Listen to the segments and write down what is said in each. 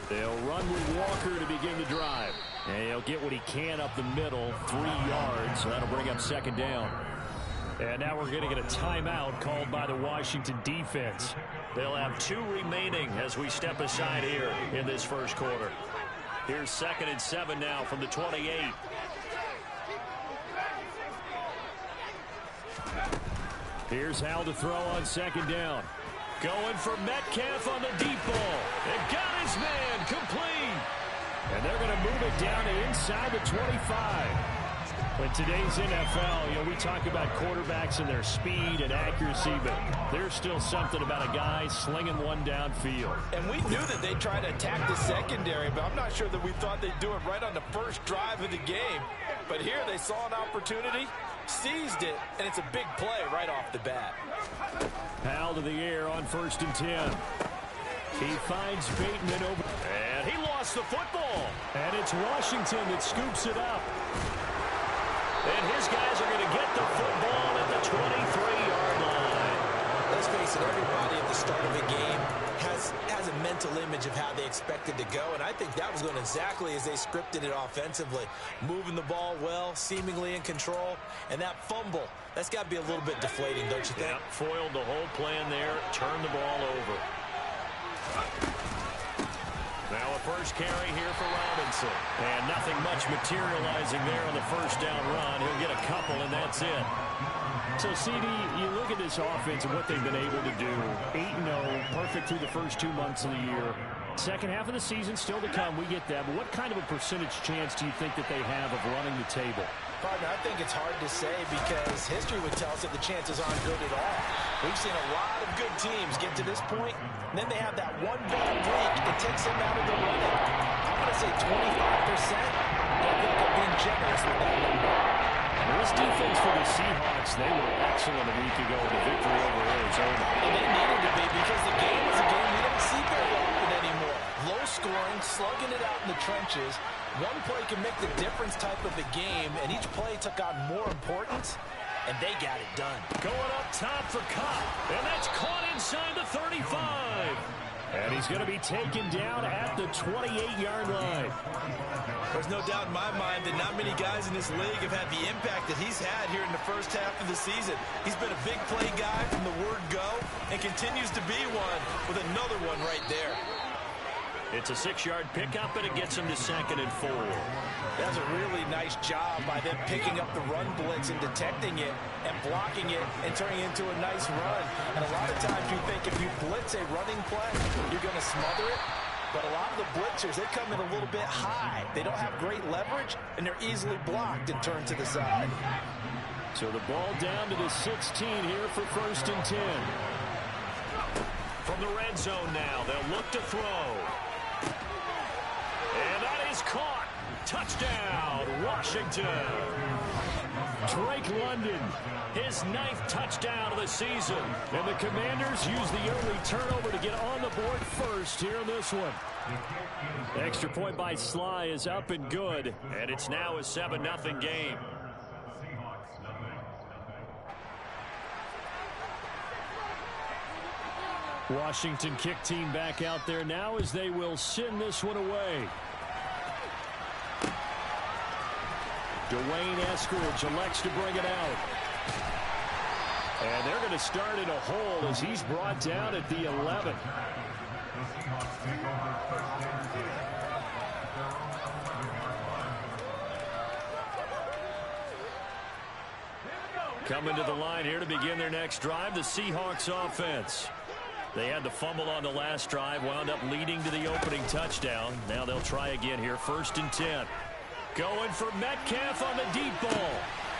They'll run with Walker to begin the drive. And he'll get what he can up the middle, 3 yards. So that'll bring up second down. And now we're going to get a timeout called by the Washington defense. They'll have 2 remaining as we step aside here in this first quarter. Here's 2nd and 7 now from the 28. Here's Hal to throw on second down. Going for Metcalf on the deep ball. And got his man complete. And they're going to move it down to inside the 25. In today's NFL, we talk about quarterbacks and their speed and accuracy, but there's still something about a guy slinging one downfield. And we knew that they'd try to attack the secondary, but I'm not sure that we thought they'd do it right on the first drive of the game. But here they saw an opportunity, seized it, and it's a big play right off the bat. Hal to the air on 1st and 10. He finds Bateman over. And he lost the football. And it's Washington that scoops it up. And his guys are going to get the football at the 23-yard line. Let's face it, everybody at the start of a game has a mental image of how they expected to go, and I think that was going exactly as they scripted it offensively. Moving the ball well, seemingly in control, and that fumble, that's got to be a little bit deflating, don't you think? Yep, foiled the whole plan there, turned the ball over. Now a first carry here for Robinson. And nothing much materializing there on the first down run. He'll get a couple, and that's it. So, CD, you look at this offense and what they've been able to do. 8-0, perfect through the first 2 months of the year. Second half of the season still to come. We get that. But what kind of a percentage chance do you think that they have of running the table? Partner, I think it's hard to say because history would tell us that the chances aren't good at all. We've seen a lot of good teams get to this point, and then they have that one bad week that takes them out of the running. I'm going to say 25%, and I think they're being generous with that number. This defense for the Seahawks, they were excellent a week ago with the victory over Arizona. And they needed to be because the game is a game we don't see very often anymore. Low scoring, slugging it out in the trenches. One play can make the difference type of the game, and each play took on more importance, and they got it done. Going up top for Kupp, and that's caught inside the 35. And he's going to be taken down at the 28-yard line. There's no doubt in my mind that not many guys in this league have had the impact that he's had here in the first half of the season. He's been a big play guy from the word go and continues to be one with another one right there. It's a 6-yard pickup, and it gets him to 2nd and 4. That's a really nice job by them picking up the run blitz and detecting it and blocking it and turning it into a nice run. And a lot of times you think if you blitz a running play, you're going to smother it. But a lot of the blitzers, they come in a little bit high. They don't have great leverage, and they're easily blocked and turned to the side. So the ball down to the 16 here for 1st and 10. From the red zone now, they'll look to throw. And that is caught. Touchdown, Washington. Drake London, his 9th touchdown of the season. And the Commanders use the early turnover to get on the board first here in this one. Extra point by Sly is up and good. And it's now a 7-0 game. Washington kick team back out there now as they will send this one away. Dwayne Eskridge elects to bring it out. And they're going to start in a hole as he's brought down at the 11. Coming to the line here to begin their next drive, the Seahawks offense. They had the fumble on the last drive, wound up leading to the opening touchdown. Now they'll try again here, 1st and 10. Going for Metcalf on the deep ball.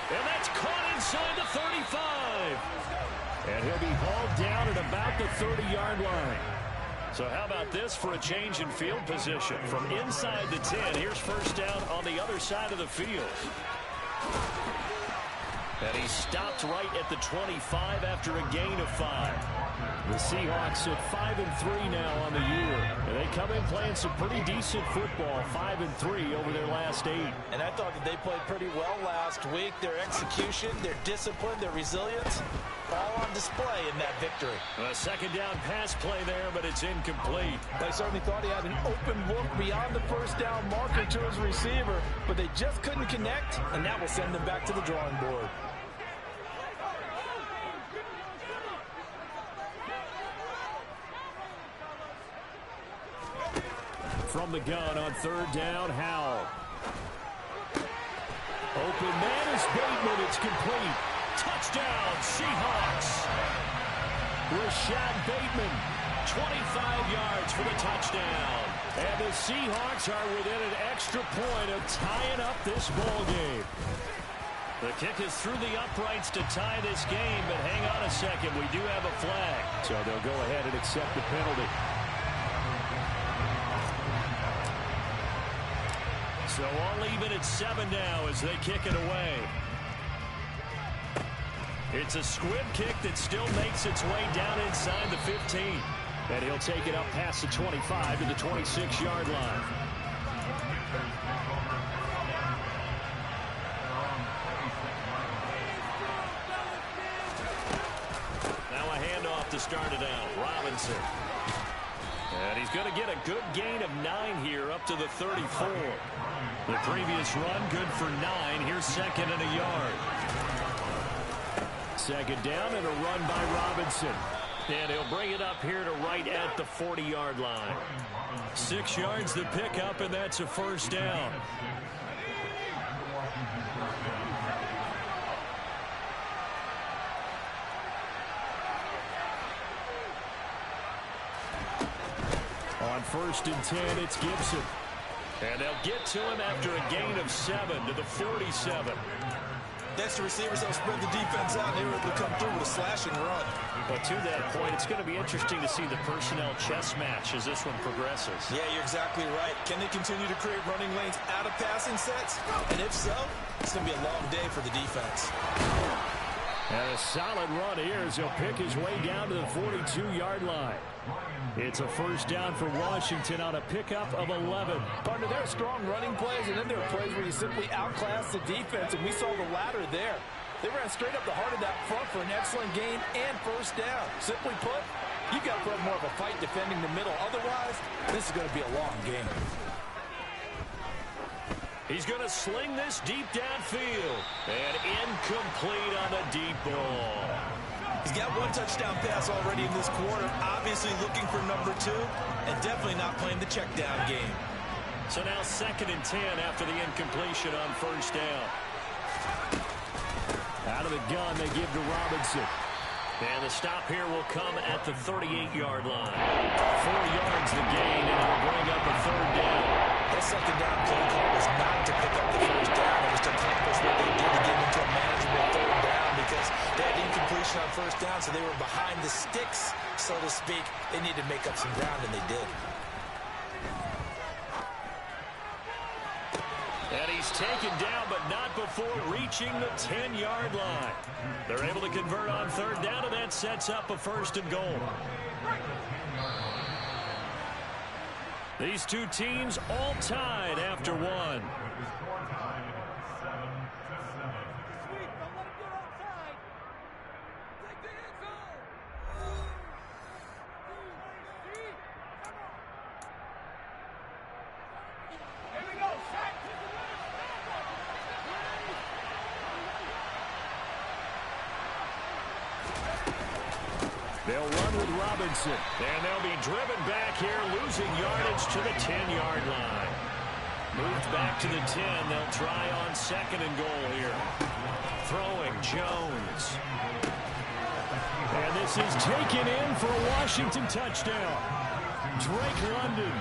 And that's caught inside the 35. And he'll be hauled down at about the 30-yard line. So how about this for a change in field position? From inside the 10, here's 1st down on the other side of the field. And he stopped right at the 25 after a gain of 5. The Seahawks at 5-3 now on the year. And they come in playing some pretty decent football, 5-3 over their last 8. And I thought that they played pretty well last week. Their execution, their discipline, their resilience, all on display in that victory. A second down pass play there, but it's incomplete. They certainly thought he had an open look beyond the first down marker to his receiver, but they just couldn't connect, and that will send them back to the drawing board. From the gun on third down, Howell. Open man is Bateman. It's complete. Touchdown, Seahawks. Rashad Bateman, 25 yards for the touchdown. And the Seahawks are within an extra point of tying up this ball game. The kick is through the uprights to tie this game, but hang on a second. We do have a flag. So they'll go ahead and accept the penalty. So all even at 7 now as they kick it away. It's a squib kick that still makes its way down inside the 15. And he'll take it up past the 25 to the 26-yard line. Now a handoff to start it out. Robinson. And he's going to get a good gain of 9 here up to the 34. The previous run good for 9. Here's second and a yard. Second down and a run by Robinson. And he'll bring it up here to right at the 40-yard line. 6 yards the pickup, and that's a first down. On first and 10, it's Gibson. And they'll get to him after a gain of 7 to the 47. That's the receivers that spread the defense out, and they were able to come through with a slashing run. But to that point, it's going to be interesting to see the personnel chess match as this one progresses. Yeah, you're exactly right. Can they continue to create running lanes out of passing sets? And if so, it's going to be a long day for the defense. And a solid run here as he'll pick his way down to the 42-yard line. It's a first down for Washington on a pickup of 11. Partner, there are strong running plays, and then there are plays where you simply outclass the defense, and we saw the latter there. They ran straight up the heart of that front for an excellent gain and first down. Simply put, you've got to put up more of a fight defending the middle. Otherwise, this is going to be a long game. He's going to sling this deep downfield. And incomplete on a deep ball. He's got one touchdown pass already in this quarter. Obviously looking for number 2, and definitely not playing the check down game. So now second and 10 after the incompletion on first down. Out of the gun, they give to Robinson. And the stop here will come at the 38-yard line. 4 yards the gain, and it'll bring up a third down. That second down play call was not to pick up the first down. It was to accomplish what they did to get into a manageable third down because they had incompletion on first down, so they were behind the sticks, so to speak. They needed to make up some ground, and they did. And he's taken down, but not before reaching the 10-yard line. They're able to convert on third down, and that sets up a first and goal. These two teams all tied after one. They'll run with Robinson, and they'll be driven back here, losing yardage to the 10-yard line. Moved back to the 10. They'll try on second and goal here. Throwing Jones. And this is taken in for a Washington touchdown. Drake London.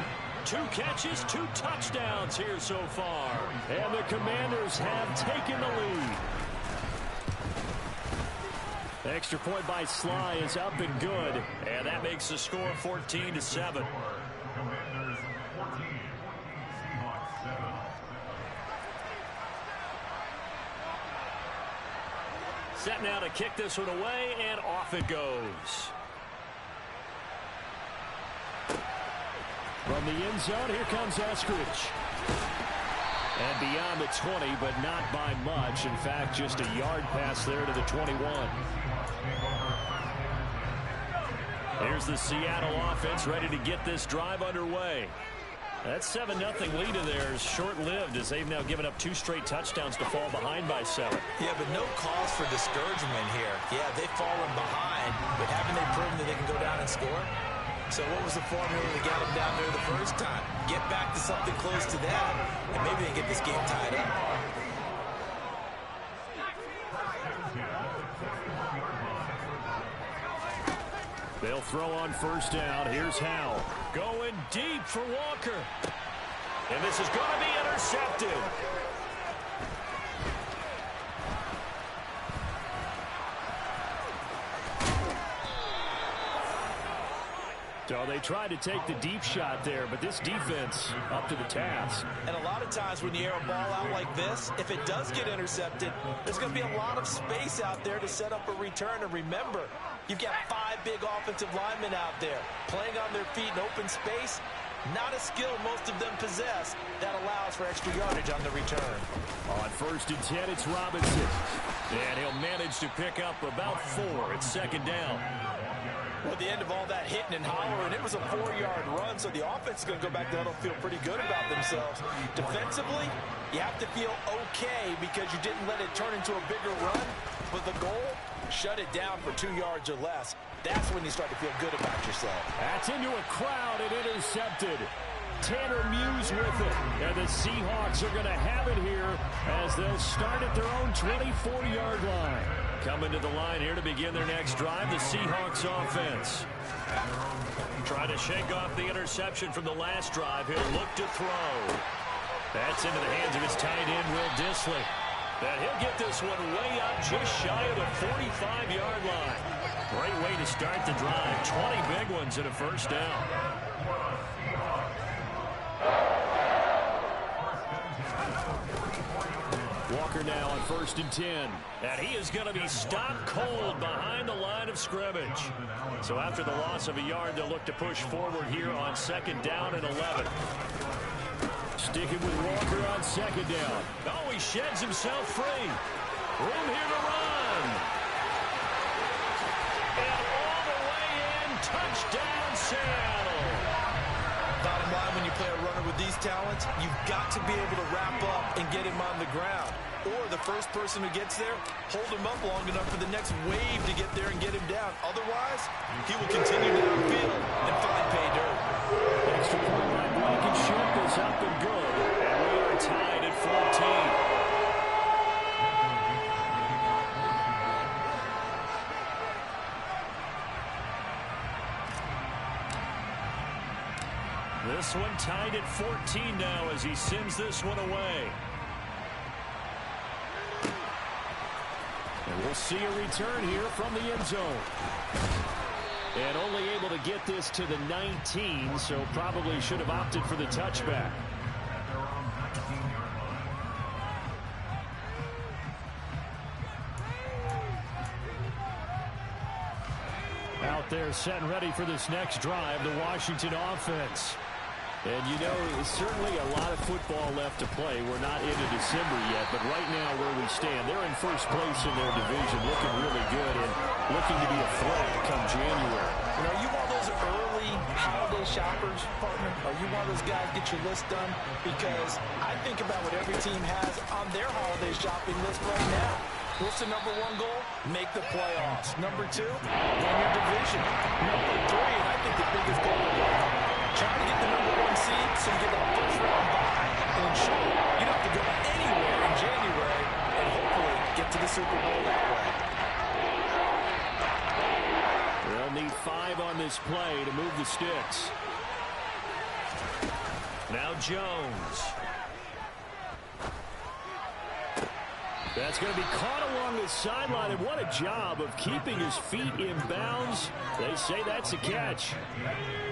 2 catches, 2 touchdowns here so far. And the Commanders have taken the lead. The extra point by Sly is up and good. And that makes the score 14-7. set now to kick this one away, and off it goes. From the end zone, here comes Eskridge. And beyond the 20, but not by much. In fact, just a yard pass there to the 21. Here's the Seattle offense ready to get this drive underway. That 7-0 lead of theirs short-lived as they've now given up 2 straight touchdowns to fall behind by 7. Yeah, but no cause for discouragement here. Yeah, they've fallen behind, but haven't they proven that they can go down and score? So what was the formula that got them down there the first time? Get back to something close to that, and maybe they get this game tied up. They'll throw on first down. Here's Howell. Going deep for Walker. And this is going to be intercepted. So they tried to take the deep shot there, but this defense up to the task. And a lot of times when you air a ball out like this, if it does get intercepted, there's going to be a lot of space out there to set up a return. And remember, you've got 5 big offensive linemen out there playing on their feet in open space. Not a skill most of them possess that allows for extra yardage on the return. On first and 10, it's Robinson. And he'll manage to pick up about 4 at second down. Well, at the end of all that hitting and hollering, it was a 4-yard run, so the offense is going to go back to huddle and feel pretty good about themselves. Defensively, you have to feel okay because you didn't let it turn into a bigger run, but the goal, shut it down for 2 yards or less. That's when you start to feel good about yourself. That's into a crowd and intercepted. Tanner Muse with it. And the Seahawks are going to have it here as they'll start at their own 24-yard line. Coming to the line here to begin their next drive, the Seahawks offense. Trying to shake off the interception from the last drive. He'll look to throw. That's into the hands of his tight end, Will Dissly. And he'll get this one way up just shy of the 45-yard line. Great way to start the drive. 20 big ones and a first down. Walker now on first and 10. And he is going to be stopped cold behind the line of scrimmage. So after the loss of a yard, they'll look to push forward here on second down and 11. Sticking with Walker on second down. Oh, he sheds himself free. Room here to run. And all the way in, touchdown Seattle. Bottom line, when you play a runner with these talents, you've got to be able to wrap up and get him on the ground. Or the first person who gets there, hold him up long enough for the next wave to get there and get him down. Otherwise, he will continue downfield and find pay dirt. Extra point by Blankenship is up and good. And we are tied at 14. This one tied at 14 now as he sends this one away. And we'll see a return here from the end zone. And only able to get this to the 19, so probably should have opted for the touchback. Out there set and ready for this next drive, the Washington offense. And, you know, certainly a lot of football left to play. We're not into December yet, but right now where we stand, they're in first place in their division, looking really good and looking to be a threat come January. You know, you want those early holiday shoppers, partner? Are you one of those guys get your list done? Because I think about what every team has on their holiday shopping list right now. What's the number 1 goal? Make the playoffs. Number 2, win your division. Number 3, and I think the biggest goal of all, trying to get the number 1 seed so you get that first round bye and ensure you don't have to go anywhere in January and hopefully get to the Super Bowl that way. They'll need 5 on this play to move the sticks. Now Jones. That's going to be caught along the sideline, and what a job of keeping his feet in bounds. They say that's a catch.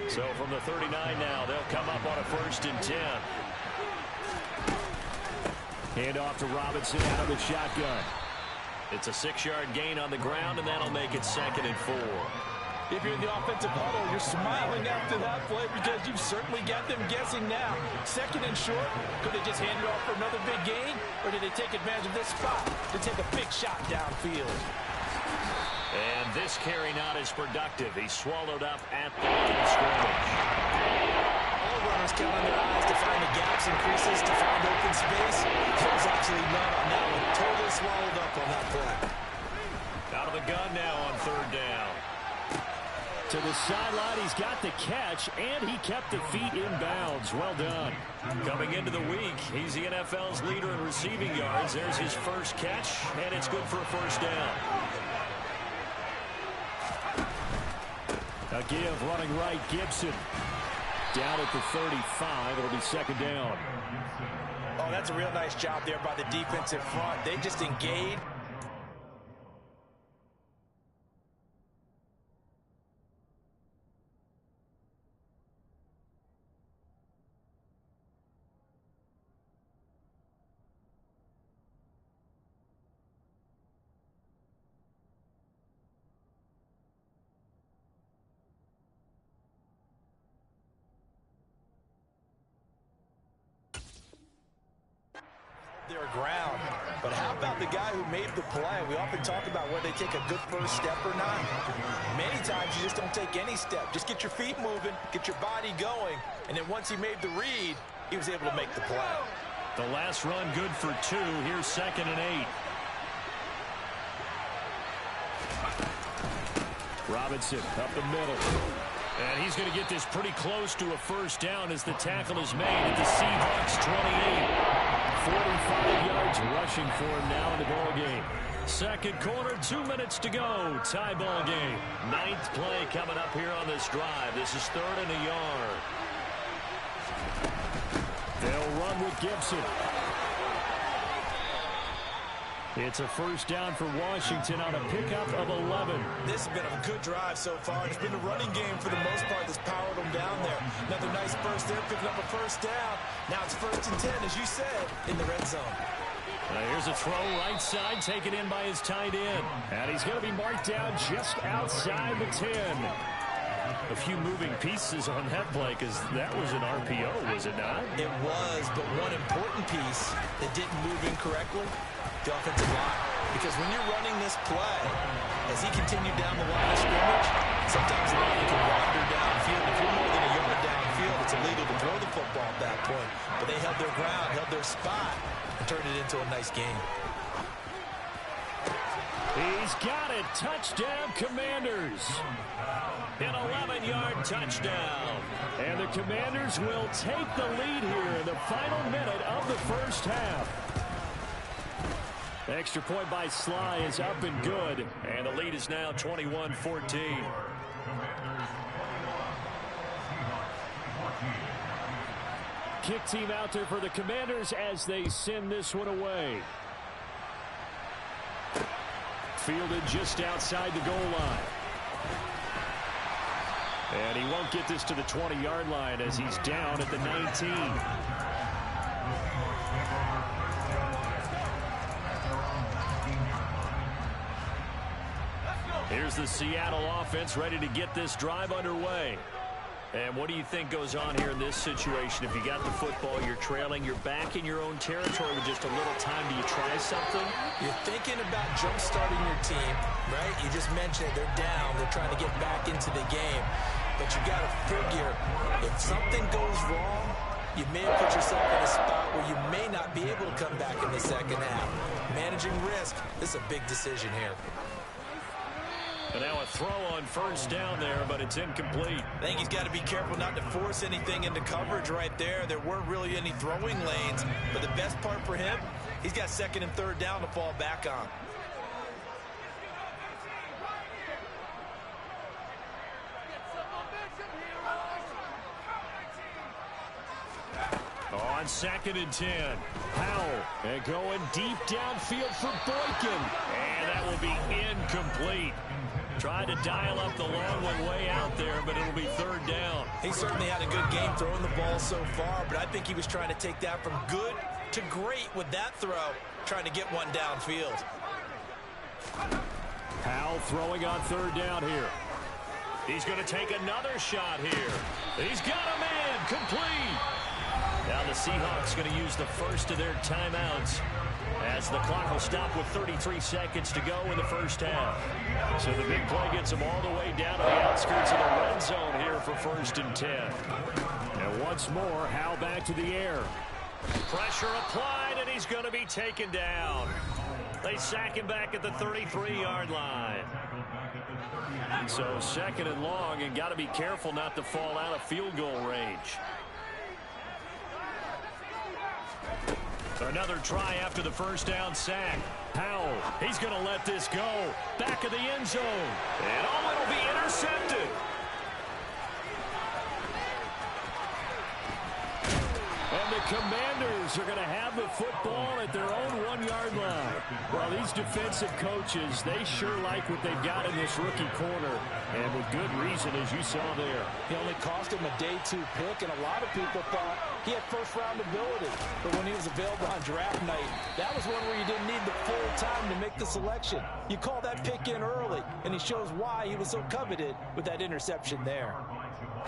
So from the 39 now, they'll come up on a first and 10. Hand off to Robinson out of the shotgun. It's a 6-yard gain on the ground, and that'll make it 2nd and 4. If you're in the offensive huddle, you're smiling after that play because you've certainly got them guessing now. 2nd and short, could they just hand it off for another big gain? Or did they take advantage of this spot to take a big shot downfield? And this carry not as productive. He's swallowed up at the line of scrimmage. All runners count on their eyes to find the gaps and creases to find open space. There's actually none on that one. Totally swallowed up on that play. Out of the gun now on 3rd down. To the sideline, he's got the catch, and he kept the feet in bounds. Well done. Coming into the week, he's the NFL's leader in receiving yards. There's his first catch, and it's good for a 1st down. A give running right, Gibson. Down at the 35, it'll be 2nd down. Oh, that's a real nice job there by the defensive front. They just engaged. Their ground. But how about the guy who made the play? We often talk about whether they take a good first step or not. Many times you just don't take any step. Just get your feet moving, get your body going, and then once he made the read, he was able to make the play. The last run good for 2. Here's 2nd and 8. Robinson up the middle. And he's going to get this pretty close to a 1st down as the tackle is made at the Seahawks 28. 45 yards rushing for him now in the ball game. 2nd quarter, 2 minutes to go. Tie ball game. 9th play coming up here on this drive. This is 3rd and a yard. They'll run with Gibson. It's a 1st down for Washington on a pickup of 11. This has been a good drive so far. It's been a running game for the most part that's powered them down there. Another nice burst there, picking up a 1st down. Now it's 1st and 10, as you said, in the red zone. Here's a throw right side, taken in by his tight end. And he's going to be marked down just outside the 10. A few moving pieces on that play because that was an RPO, was it not? It was, but one important piece that didn't move incorrectly, the offensive line. Because when you're running this play, as he continued down the line of scrimmage, sometimes the line can wander downfield. If you're more than a yard downfield, it's illegal to throw the football at that point. But they held their ground, held their spot, and turned it into a nice game. He's got it. Touchdown, Commanders. An 11-yard touchdown. And the Commanders will take the lead here in the final minute of the 1st half. The extra point by Sly is up and good. And the lead is now 21-14. Kick team out there for the Commanders as they send this one away. Fielded just outside the goal line. And he won't get this to the 20-yard line as he's down at the 19. Here's the Seattle offense ready to get this drive underway. And what do you think goes on here in this situation? If you got the football, you're trailing, you're back in your own territory with just a little time. Do you try something? You're thinking about jump-starting your team, right? You just mentioned it. They're down. They're trying to get back into the game. But you got to figure, if something goes wrong, you may put yourself in a spot where you may not be able to come back in the 2nd half. Managing risk, this is a big decision here. And now a throw on 1st down there, but it's incomplete. I think he's got to be careful not to force anything into coverage right there. There weren't really any throwing lanes, but the best part for him, he's got 2nd and 3rd down to fall back on. On 2nd and 10, Howell and going deep downfield for Boykin. And that will be incomplete. Tried to dial up the long one way out there, but it'll be 3rd down. He certainly had a good game throwing the ball so far, but I think he was trying to take that from good to great with that throw, trying to get one downfield. Powell throwing on third down here. He's going to take another shot here. He's got him in. Complete. Now the Seahawks going to use the first of their timeouts as the clock will stop with 33 seconds to go in the first half. So the big play gets them all the way down to the outskirts of the red zone here for 1st and 10. And once more, Howell back to the air. Pressure applied, and he's going to be taken down. They sack him back at the 33-yard line. So 2nd and long, and got to be careful not to fall out of field goal range. Another try after the first down sack. Powell, he's going to let this go. Back of the end zone. And it'll be intercepted. And the Commanders are going to have the football at their own 1-yard line. Well, these defensive coaches, they sure like what they've got in this rookie corner. And with good reason, as you saw there. He only cost him a day 2 pick, and a lot of people thought he had first-round ability. But when he was available on draft night, that was one where you didn't need the full time to make the selection. You call that pick in early, and he shows why he was so coveted with that interception there.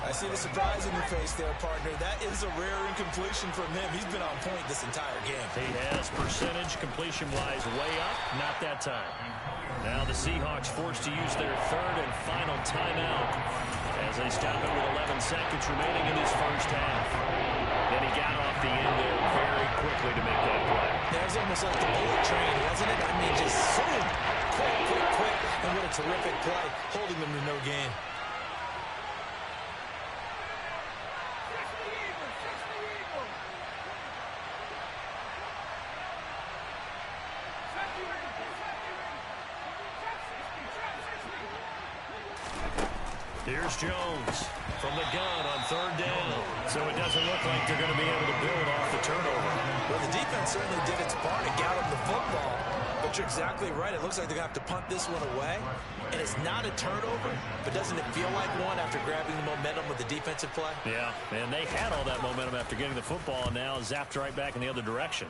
I see the surprise in your face there, partner. That is a rare incompletion from him. He's been on point this entire game. He has percentage completion-wise way up. Not that time. Now the Seahawks forced to use their 3rd and final timeout as they stop it with 11 seconds remaining in this first half. Then he got off the end there very quickly to make that play. That was almost like the bullet train, wasn't it? I mean, just so quick. And what a terrific play, holding them to no gain. Here's Jones from the gun on 3rd down. So it doesn't look like they're going to be able to build off the turnover. Well, the defense certainly did its part to gallop the football. But you're exactly right. It looks like they're going to have to punt this one away. And it's not a turnover, but doesn't it feel like one after grabbing the momentum with the defensive play? Yeah, and they had all that momentum after getting the football, and now zapped right back in the other direction.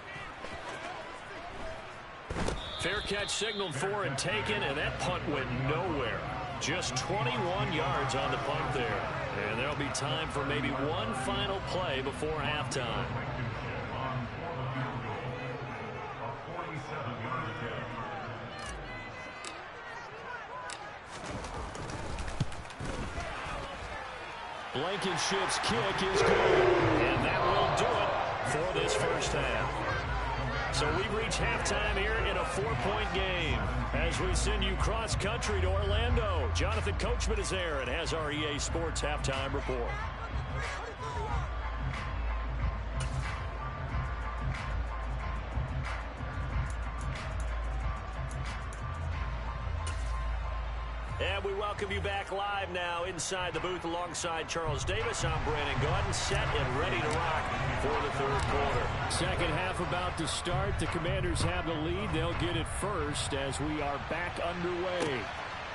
Fair catch signaled for and taken, and that punt went nowhere. Just 21 yards on the punt there. And there'll be time for maybe one final play before halftime. Blankenship's kick is good. And that will do it for this first half. So we've reached halftime here in a 4-point game as we send you cross-country to Orlando. Jonathan Coachman is there and has our EA Sports halftime report. And we welcome you back live now inside the booth alongside Charles Davis. I'm Brandon Gaudin, set and ready to rock for the 3rd quarter. Second half about to start. The Commanders have the lead. They'll get it first as we are back underway.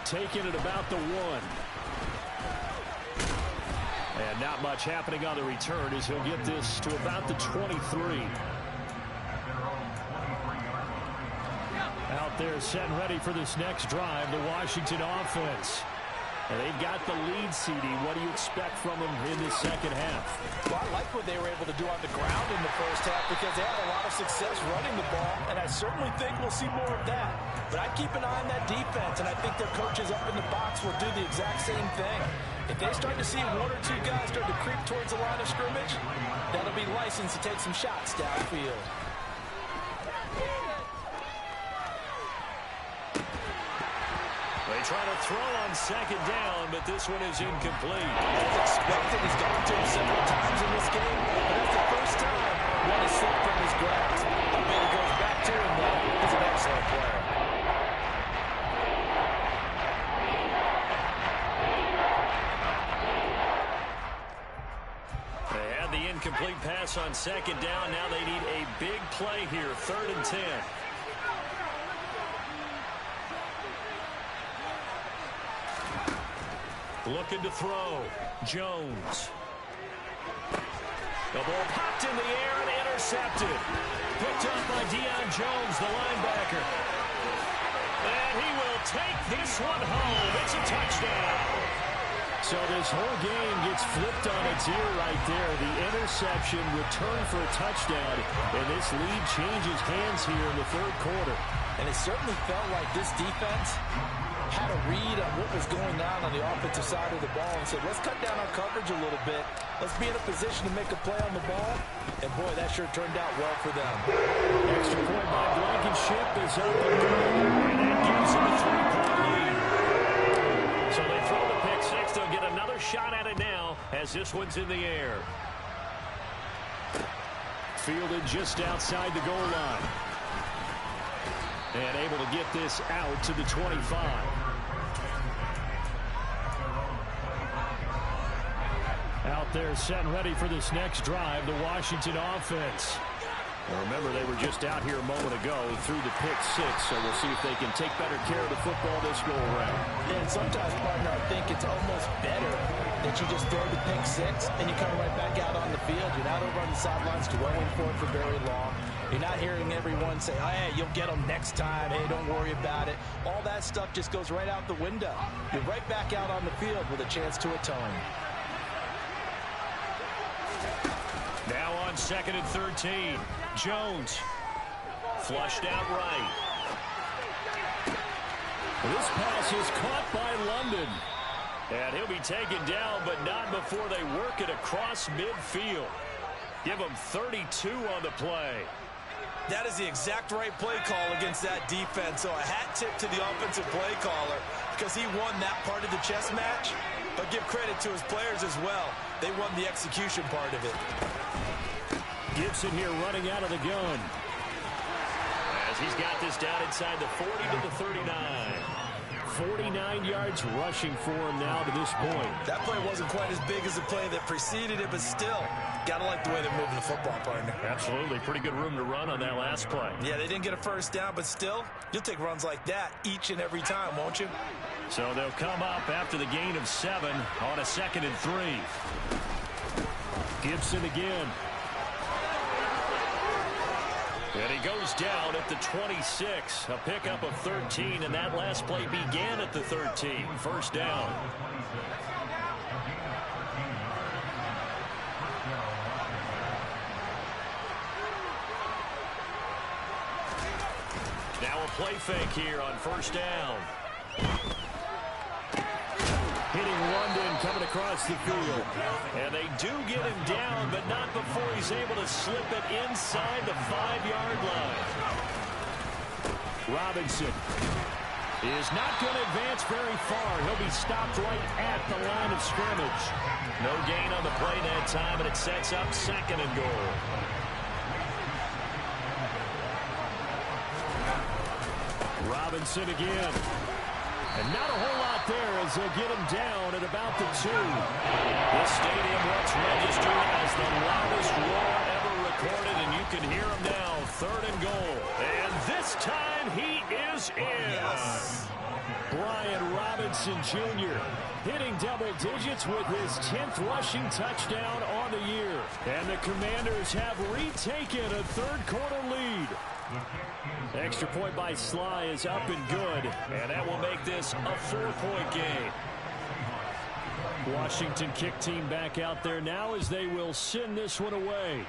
Taking it about the 1. And not much happening on the return as he'll get this to about the 23. Out there set and ready for this next drive, the Washington offense. And they've got the lead, CD. What do you expect from them in this second half? Well, I like what they were able to do on the ground in the first half because they had a lot of success running the ball, and I certainly think we'll see more of that. But I keep an eye on that defense, and I think their coaches up in the box will do the exact same thing. If they start to see 1 or 2 guys start to creep towards the line of scrimmage, that'll be licensed to take some shots downfield. They try to throw on 2nd down, but this one is incomplete. As expected, he's gone to him several times in this game, but that's the first time one has slipped from his grasp. I bet he goes back to him, though. He's an excellent player. They had the incomplete pass on 2nd down. Now they need a big play here, 3rd and 10. Looking to throw. Jones. The ball popped in the air and intercepted. Picked up by Deion Jones, the linebacker. And he will take this one home. It's a touchdown. So this whole game gets flipped on its ear right there. The interception, return for a touchdown, and this lead changes hands here in the third quarter. And it certainly felt like this defense had a read on what was going on the offensive side of the ball and said, let's cut down our coverage a little bit. Let's be in a position to make a play on the ball. And, boy, that sure turned out well for them. Extra point by Blankenship is up and good. And that gives them a 3-point lead. So they throw the pick six. They'll get another shot at it now as this one's in the air. Fielded just outside the goal line. And able to get this out to the 25. Out there set and ready for this next drive, the Washington offense. Now remember, they were just out here a moment ago through the pick six, so we'll see if they can take better care of the football this go-around. Yeah, and sometimes, partner, I think it's almost better that you just throw the pick six and you come right back out on the field. You're not over on the sidelines dwelling for it for very long. You're not hearing everyone say, oh, hey, you'll get them next time. Hey, don't worry about it. All that stuff just goes right out the window. You're right back out on the field with a chance to atone. Now on 2nd and 13. Jones flushed out right. This pass is caught by London. And he'll be taken down, but not before they work it across midfield. Give him 32 on the play. That is the exact right play call against that defense. So a hat tip to the offensive play caller because he won that part of the chess match. But give credit to his players as well. They won the execution part of it. Gibson here running out of the gun. As he's got this down inside the 40 to the 39. 49 yards rushing for him now to this point. That play wasn't quite as big as the play that preceded it, but still, gotta like the way they're moving the football, partner. Absolutely. Pretty good room to run on that last play. Yeah, they didn't get a first down, but still, you'll take runs like that each and every time, won't you? So they'll come up after the gain of 7 on a 2nd and 3. Gibson again. And he goes down at the 26. A pickup of 13, and that last play began at the 13. First down. Now a play fake here on first down. Hitting London coming across the field. And they do get him down, but not before he's able to slip it inside the 5-yard line. Robinson is not going to advance very far. He'll be stopped right at the line of scrimmage. No gain on the play that time, and it sets up 2nd and goal. Robinson again. And not a whole lot there as they'll get him down at about the 2. This stadium once registered as the loudest roar ever recorded, and you can hear him now. 3rd and goal. And this time he is in. Yes. Brian Robinson Jr. hitting double digits with his 10th rushing touchdown on the year. And the Commanders have retaken a third-quarter lead. Extra point by Sly is up and good, and that will make this a 4-point game. Washington kick team back out there now as they will send this one away.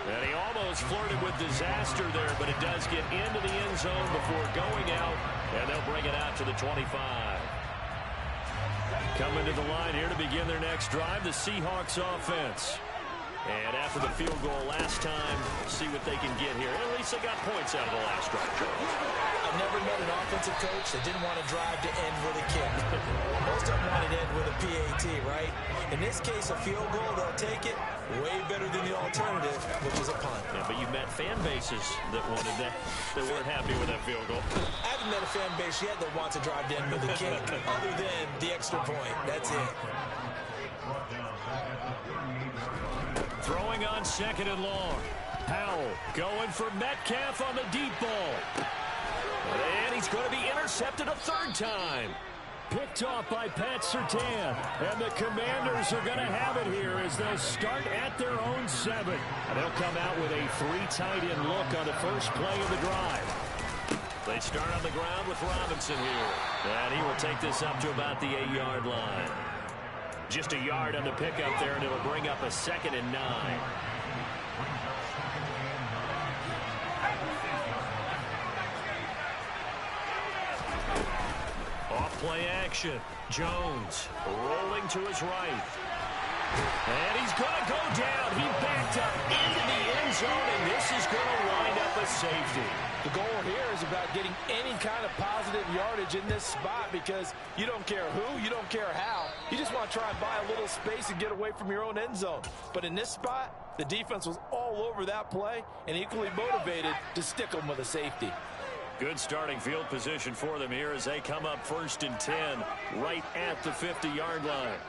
And he almost flirted with disaster there, but it does get into the end zone before going out, and they'll bring it out to the 25. Coming to the line here to begin their next drive, the Seahawks offense. And after the field goal last time, see what they can get here. At least they got points out of the last drive, Charles. I've never met an offensive coach that didn't want to drive to end with a kick. Most of them wanted to end with a PAT, right? In this case, a field goal, they'll take it. Way better than the alternative, which is a punt. Yeah, but you've met fan bases that wanted that, that weren't happy with that field goal. I haven't met a fan base yet that wants to drive to end with a kick, other than the extra point. That's it. Throwing on 2nd and long. Howell going for Metcalf on the deep ball. And he's going to be intercepted a 3rd time. Picked off by Pat Surtain. And the Commanders are going to have it here as they'll start at their own 7. And they'll come out with a 3 tight end look on the first play of the drive. They start on the ground with Robinson here. And he will take this up to about the 8-yard line. Just a yard on the pickup there, and it'll bring up a 2nd and 9. Off-play action. Jones rolling to his right. And he's going to go down. He backed up into the end zone, and this is going to wind up a safety. The goal here is about getting any kind of positive yardage in this spot because you don't care who, you don't care how. You just want to try and buy a little space and get away from your own end zone. But in this spot, the defense was all over that play and equally motivated to stick them with a safety. Good starting field position for them here as they come up 1st and 10 right at the 50-yard line.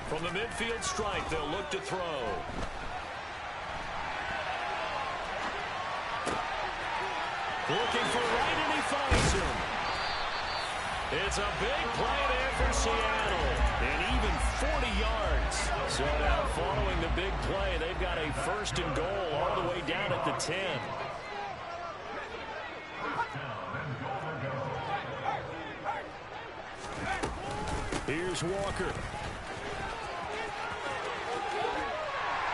From the midfield strike, they'll look to throw. Looking for right, and he finds him. It's a big play there for Seattle. And even 40 yards. So now following the big play, they've got a 1st and goal all the way down at the 10. Here's Walker.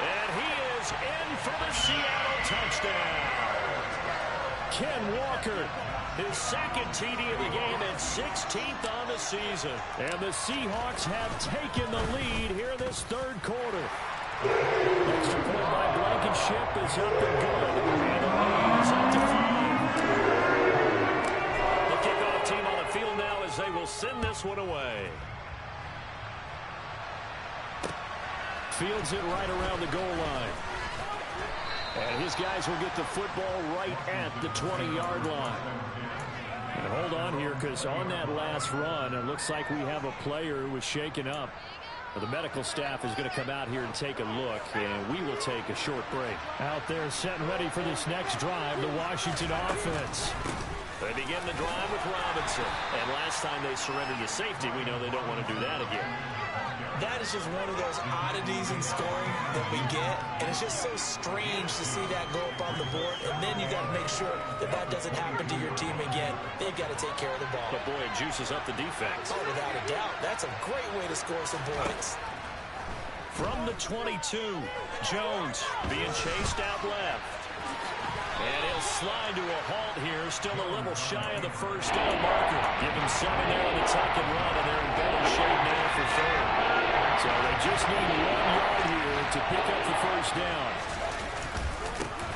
And he is in for the Seattle touchdown. Ken Walker, his 2nd TD of the game and 16th on the season. And the Seahawks have taken the lead here in this 3rd quarter. Extra point by Blankenship is up and good. And the lead is up to 5. The kickoff team on the field now as they will send this one away. Fields it right around the goal line. And his guys will get the football right at the 20-yard line. And hold on here because on that last run, it looks like we have a player who was shaken up. The medical staff is going to come out here and take a look, and we will take a short break. Out there set and ready for this next drive, the Washington offense. They begin the drive with Robinson. And last time they surrendered to safety, we know they don't want to do that again. That is just one of those oddities in scoring that we get, and it's just so strange to see that go up on the board, and then you got to make sure that that doesn't happen to your team again. They've got to take care of the ball. But boy, it juices up the defense. Oh, without a doubt. That's a great way to score some points. From the 22, Jones being chased out left. And he'll slide to a halt here, still a little shy of the 1st down marker. Give him 7 there on the tuck and run, and they're in better shape now for 3rd. So they just need 1 yard here to pick up the 1st down.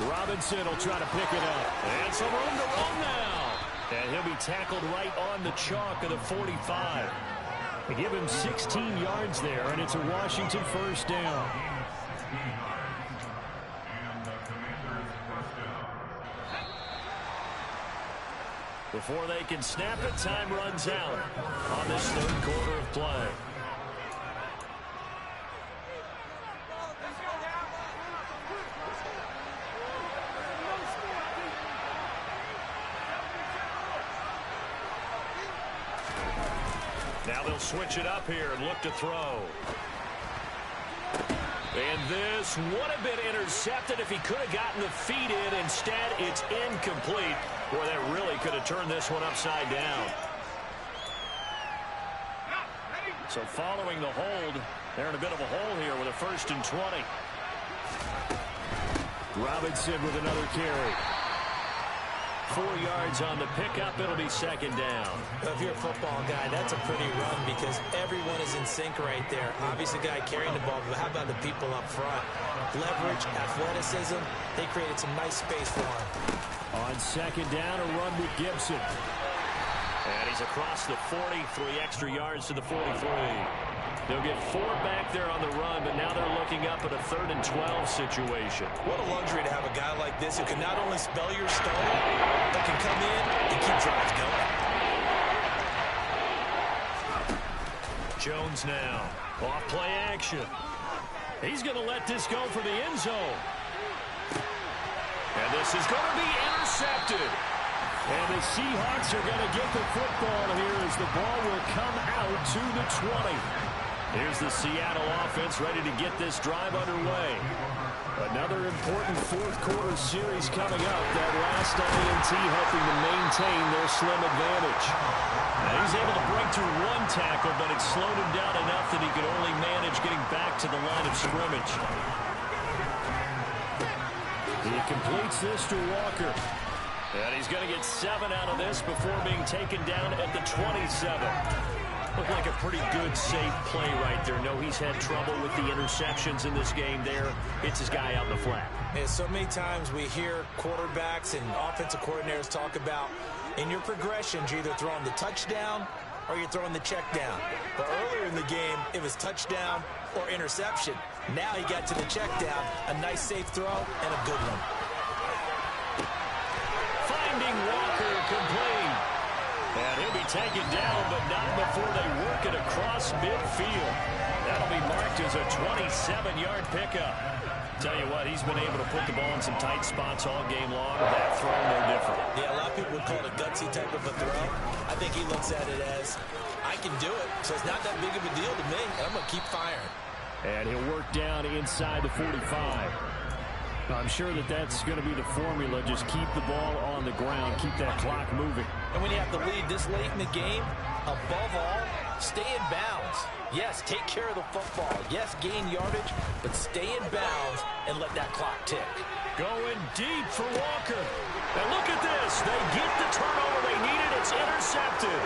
Robinson will try to pick it up. And some room to run now. And he'll be tackled right on the chalk of the 45. They give him 16 yards there, and it's a Washington 1st down. Before they can snap it, time runs out on this 3rd quarter of play. Now they'll switch it up here and look to throw. And this would have been intercepted if he could have gotten the feet in. Instead, it's incomplete. Boy, that really could have turned this one upside down. So following the hold, they're in a bit of a hole here with a 1st and 20. Robinson with another carry. 4 yards on the pickup. It'll be 2nd down. If you're a football guy, that's a pretty run because everyone is in sync right there. Obviously, the guy carrying the ball, but how about the people up front? Leverage, athleticism, they created some nice space for him. On 2nd down, a run with Gibson. And he's across the 40, 3 extra yards to the 43. They'll get 4 back there on the run, but now they're looking up at a 3rd and 12 situation. What a luxury to have a guy like this who can not only spell your story, but can come in and keep drives going. Jones now. Off play action. He's going to let this go for the end zone. And And this is going to be intercepted. And the Seahawks are going to get the football here as the ball will come out to the 20. Here's the Seattle offense ready to get this drive underway. Another important fourth-quarter series coming up. That last INT helping to maintain their slim advantage. Now he's able to break through one tackle, but it slowed him down enough that he could only manage getting back to the line of scrimmage. He completes this to Walker. And he's going to get 7 out of this before being taken down at the 27. Looked like a pretty good, safe play right there. No, he's had trouble with the interceptions in this game there. Hits his guy out in the flat. And so many times we hear quarterbacks and offensive coordinators talk about in your progressions, you're either throwing the touchdown or you're throwing the check down. But earlier in the game, it was touchdown or interception. Now he got to the check down, a nice safe throw, and a good one. Finding Walker complete. And he'll be taken down, but not before they work it across midfield. That'll be marked as a 27-yard pickup. Tell you what, he's been able to put the ball in some tight spots all game long. That throw, no different. Yeah, a lot of people would call it a gutsy type of a throw. I think he looks at it as, I can do it, so it's not that big of a deal to me. I'm going to keep firing. And he'll work down inside the 45. I'm sure that that's going to be the formula. Just keep the ball on the ground. Keep that clock moving. And when you have the lead this late in the game, above all, stay in bounds. Yes, take care of the football. Yes, gain yardage, but stay in bounds and let that clock tick. Going deep for Walker. And look at this. They get the turnover they needed. It's intercepted.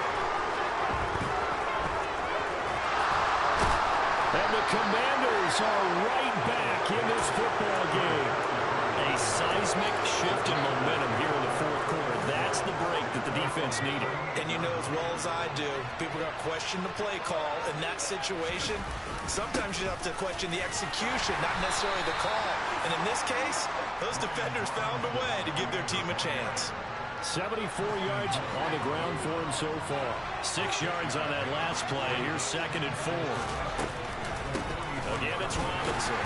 And the Commanders are right back in this football game. A seismic shift in momentum here in the fourth quarter. That's the break that the defense needed. And you know as well as I do, people are going to question the play call in that situation. Sometimes you have to question the execution, not necessarily the call. And in this case, those defenders found a way to give their team a chance. 74 yards on the ground for him so far. 6 yards on that last play. Here's 2nd and 4. Again, it's Robinson.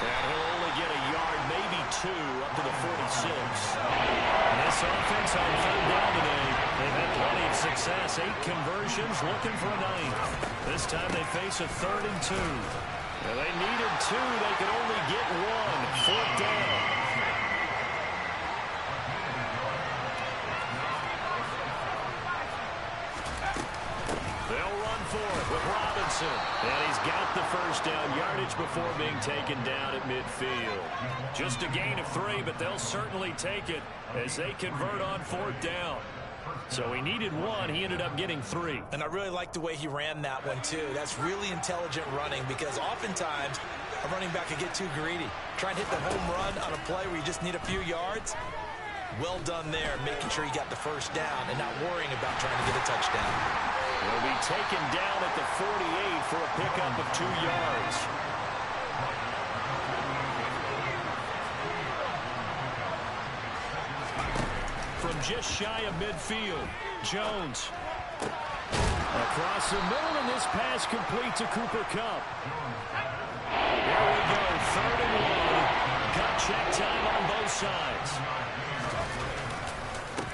And he'll only get a yard, maybe 2, up to the 46. This offense on 3rd down today. They've had plenty of success. 8 conversions, looking for a 9th. This time they face a 3rd and 2. And they needed 2. They could only get 1. 4th down. They'll run for it with Robinson. And he's got the first down yardage before being taken down at midfield. Just a gain of 3, but they'll certainly take it as they convert on 4th down. So he needed 1. He ended up getting 3. And I really like the way he ran that one, too. That's really intelligent running because oftentimes a running back can get too greedy. Try and hit the home run on a play where you just need a few yards. Well done there, making sure he got the first down and not worrying about trying to get a touchdown. He'll be taken down at the 48 for a pickup of 2 yards. From just shy of midfield, Jones. Across the middle, and this pass complete to Cooper Kupp. Here we go, 3rd and 1. Got check time on both sides.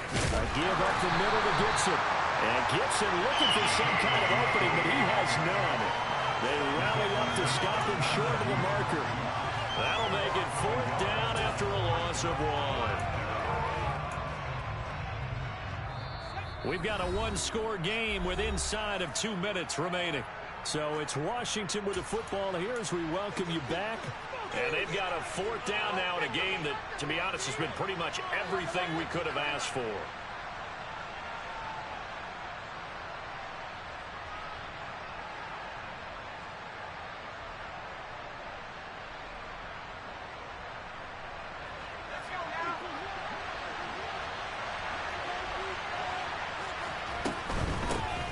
A give up the middle to Gibson. And Gibson looking for some kind of opening, but he has none. They rally up to stop him short of the marker. That'll make it 4th down after a loss of 1. We've got a 1-score game with inside of 2 minutes remaining. So it's Washington with the football here as we welcome you back. And they've got a 4th down now in a game that, to be honest, has been pretty much everything we could have asked for.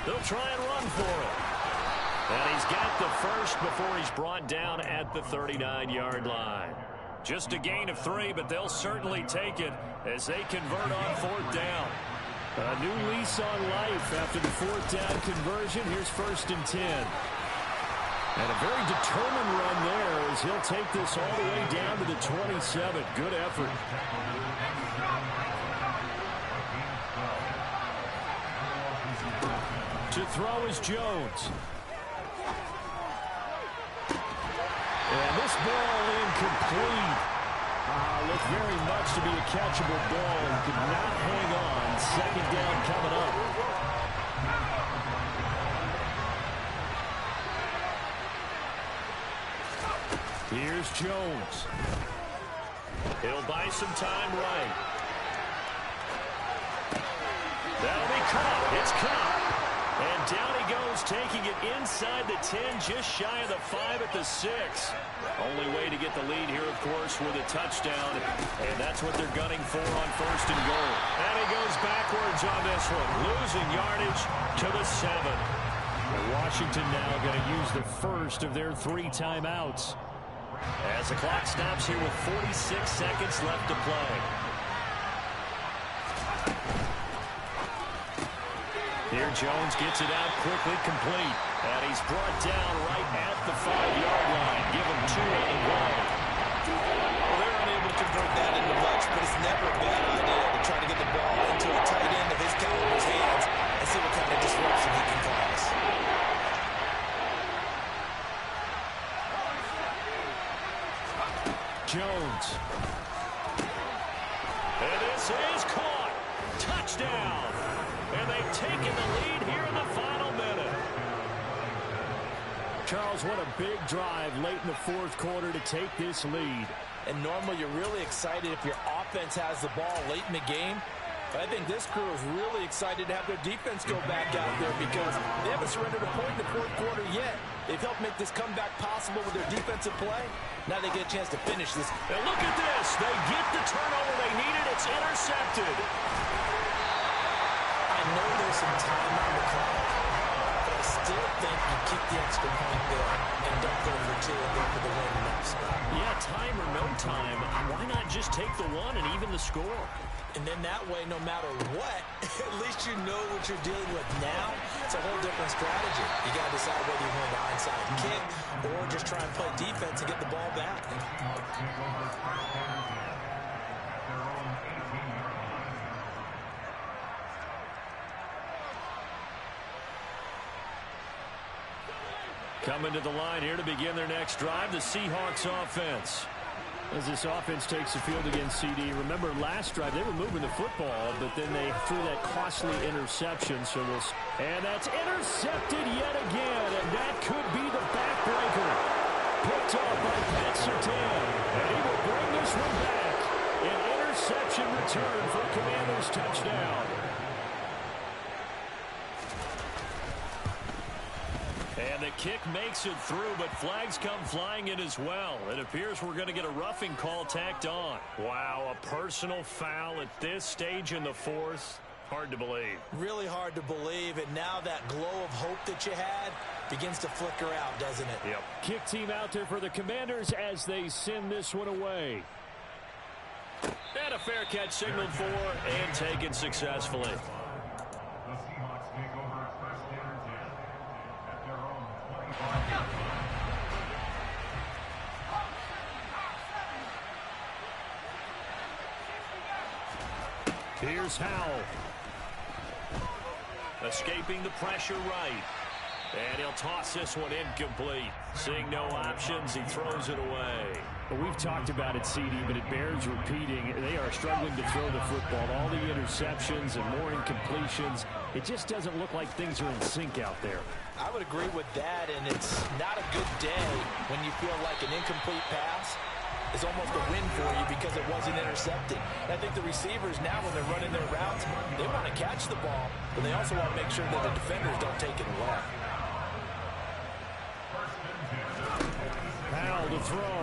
They'll try and run for it. And he's got the first before he's brought down at the 39-yard line. Just a gain of 3, but they'll certainly take it as they convert on 4th down. A new lease on life after the 4th down conversion. Here's 1st and 10. And a very determined run there as he'll take this all the way down to the 27. Good effort. To throw is Jones. And this ball incomplete. Looked very much to be a catchable ball and could not hang on. Second down coming up. Here's Jones. He'll buy some time right. That'll be caught. It's caught. And down he goes, taking it inside the 10, just shy of the 5 at the 6. Only way to get the lead here, of course, with a touchdown. And that's what they're gunning for on first and goal. And he goes backwards on this one, losing yardage to the 7. And Washington now going to use the first of their 3 timeouts. As the clock stops here with 46 seconds left to play. Here Jones gets it out quickly, complete. And he's brought down right at the 5-yard line. Give him 2 on the way. Well, they're unable to convert that into much, but it's never a bad idea to try to get the ball into a tight end of his caliber's hands and see what kind of disruption he can cause. Jones. And this is caught. Touchdown. And they've taken the lead here in the final minute. Charles, what a big drive late in the 4th quarter to take this lead. And normally you're really excited if your offense has the ball late in the game. But I think this crew is really excited to have their defense go back out there because they haven't surrendered a point in the 4th quarter yet. They've helped make this comeback possible with their defensive play. Now they get a chance to finish this. And look at this. They get the turnover they needed. It's intercepted. I know there's some time on the clock, but I still think you keep the extra point there and don't go for 2 and go for the win next. Yeah, time or no time, why not just take the 1 and even the score? And then that way, no matter what, at least you know what you're dealing with now. It's a whole different strategy. You got to decide whether you're going to onside kick or just try and play defense and get the ball back. Coming to the line here to begin their next drive, the Seahawks offense. As this offense takes the field against CD, remember last drive they were moving the football, but then they threw that costly interception. And that's intercepted yet again, and that could be the backbreaker. Picked off by Pat Surtain, and he will bring this one back. An interception return for a Commanders touchdown. And the kick makes it through, but flags come flying in as well. It appears we're going to get a roughing call tacked on. Wow, a personal foul at this stage in the 4th. Hard to believe. Really hard to believe, and now that glow of hope that you had begins to flicker out, doesn't it? Yep. Kick team out there for the Commanders as they send this one away. And a fair catch signaled for and taken successfully. Here's Howell. Escaping the pressure right. And he'll toss this one incomplete. Seeing no options, he throws it away. Well, we've talked about it, CD, but it bears repeating. They are struggling to throw the football. All the interceptions and more incompletions. It just doesn't look like things are in sync out there. I would agree with that, and it's not a good day when you feel like an incomplete pass is almost a win for you because it wasn't intercepted. And I think the receivers now, when they're running their routes, they want to catch the ball, but they also want to make sure that the defenders don't take it away. Howell to throw.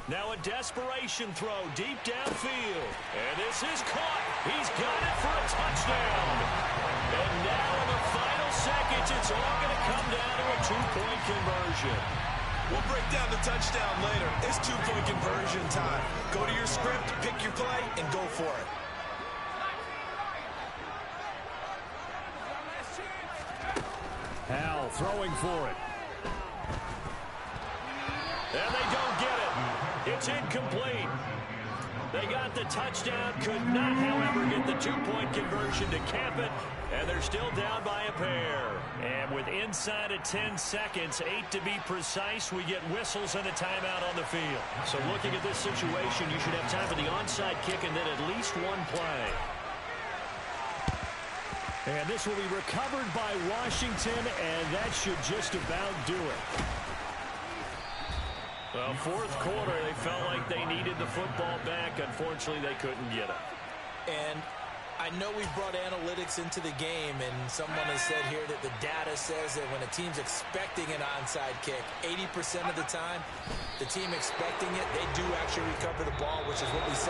Now a desperation throw deep downfield. And this is caught. He's got it for a touchdown. And now in the final seconds, it's all going to come down to a 2-point conversion. We'll break down the touchdown later. It's 2-point conversion time. Go to your script, pick your play, and go for it. Howell throwing for it. And they don't get it. It's incomplete. They got the touchdown, could not, however, get the two-point conversion to cap it, and they're still down by a pair. And with inside of 10 seconds, 8 to be precise, we get whistles and a timeout on the field. So looking at this situation, you should have time for the onside kick and then at least one play. And this will be recovered by Washington, and that should just about do it. Well, fourth quarter, they felt like they needed the football back. Unfortunately, they couldn't get it. And I know we've brought analytics into the game, and someone has said here that the data says that when a team's expecting an onside kick, 80% of the time, the team expecting it, they do actually recover the ball, which is what we saw